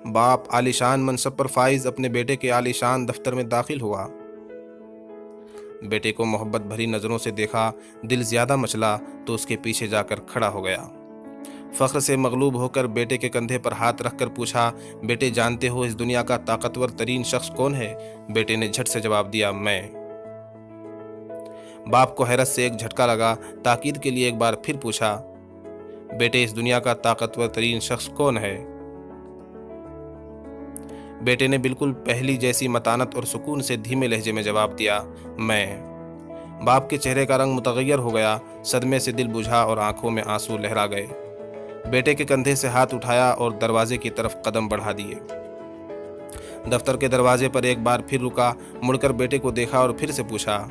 باپ عالیشان منصب پر فائز اپنے بیٹے کے عالیشان دفتر میں داخل ہوا۔ بیٹے کو محبت بھری نظروں سے دیکھا، دل زیادہ مچلا تو اس کے پیچھے جا کر کھڑا ہو گیا۔ فخر سے مغلوب ہو کر بیٹے کے کندھے پر ہاتھ رکھ کر پوچھا، بیٹے جانتے ہو اس دنیا کا طاقتور ترین شخص کون ہے؟ بیٹے نے جھٹ سے جواب دیا، میں۔ باپ کو حیرت سے ایک جھٹکا لگا، تاکید کے لیے ایک بار پھر پوچھا، بیٹے اس دنیا کا طاقتور ترین شخص کون ہے؟ بیٹے نے بالکل پہلی جیسی متانت اور سکون سے دھیمے لہجے میں جواب دیا، میں۔ باپ کے چہرے کا رنگ متغیر ہو گیا، صدمے سے دل بجھا اور آنکھوں میں آنسو لہرا گئے۔ بیٹے کے کندھے سے ہاتھ اٹھایا اور دروازے کی طرف قدم بڑھا دیے۔ دفتر کے دروازے پر ایک بار پھر رکا، مڑ کر بیٹے کو دیکھا اور پھر سے پوچھا،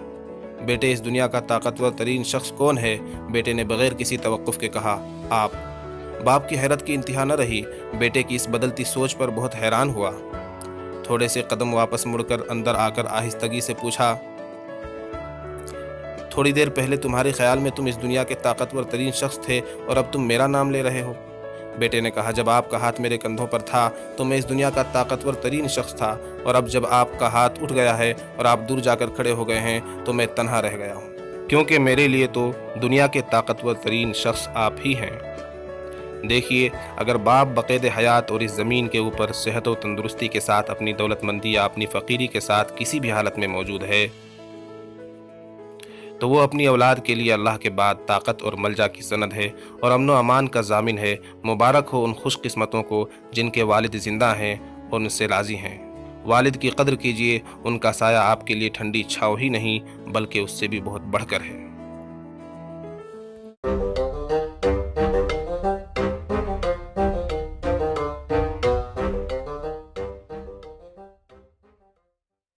بیٹے اس دنیا کا طاقتور ترین شخص کون ہے؟ بیٹے نے بغیر کسی توقف کے کہا، آپ۔ باپ کی حیرت کی انتہا نہ رہی، بیٹے کی اس بدلتی سوچ پر بہت حیران ہوا۔ تھوڑے سے قدم واپس مڑ کر اندر آ کر آہستگی سے پوچھا، تھوڑی دیر پہلے تمہارے خیال میں تم اس دنیا کے طاقتور ترین شخص تھے اور اب تم میرا نام لے رہے ہو؟ بیٹے نے کہا، جب آپ کا ہاتھ میرے کندھوں پر تھا تو میں اس دنیا کا طاقتور ترین شخص تھا، اور اب جب آپ کا ہاتھ اٹھ گیا ہے اور آپ دور جا کر کھڑے ہو گئے ہیں تو میں تنہا رہ گیا ہوں، کیونکہ میرے لیے تو دنیا کے طاقتور ترین شخص آپ ہی ہیں۔ دیکھیے، اگر باپ بقید حیات اور اس زمین کے اوپر صحت و تندرستی کے ساتھ اپنی دولت مندی یا اپنی فقیری کے ساتھ کسی بھی حالت میں موجود ہے تو وہ اپنی اولاد کے لیے اللہ کے بعد طاقت اور ملجا کی سند ہے اور امن و امان کا ضامن ہے۔ مبارک ہو ان خوش قسمتوں کو جن کے والد زندہ ہیں اور ان سے راضی ہیں۔ والد کی قدر کیجیے، ان کا سایہ آپ کے لیے ٹھنڈی چھاؤ ہی نہیں بلکہ اس سے بھی بہت بڑھ کر ہے۔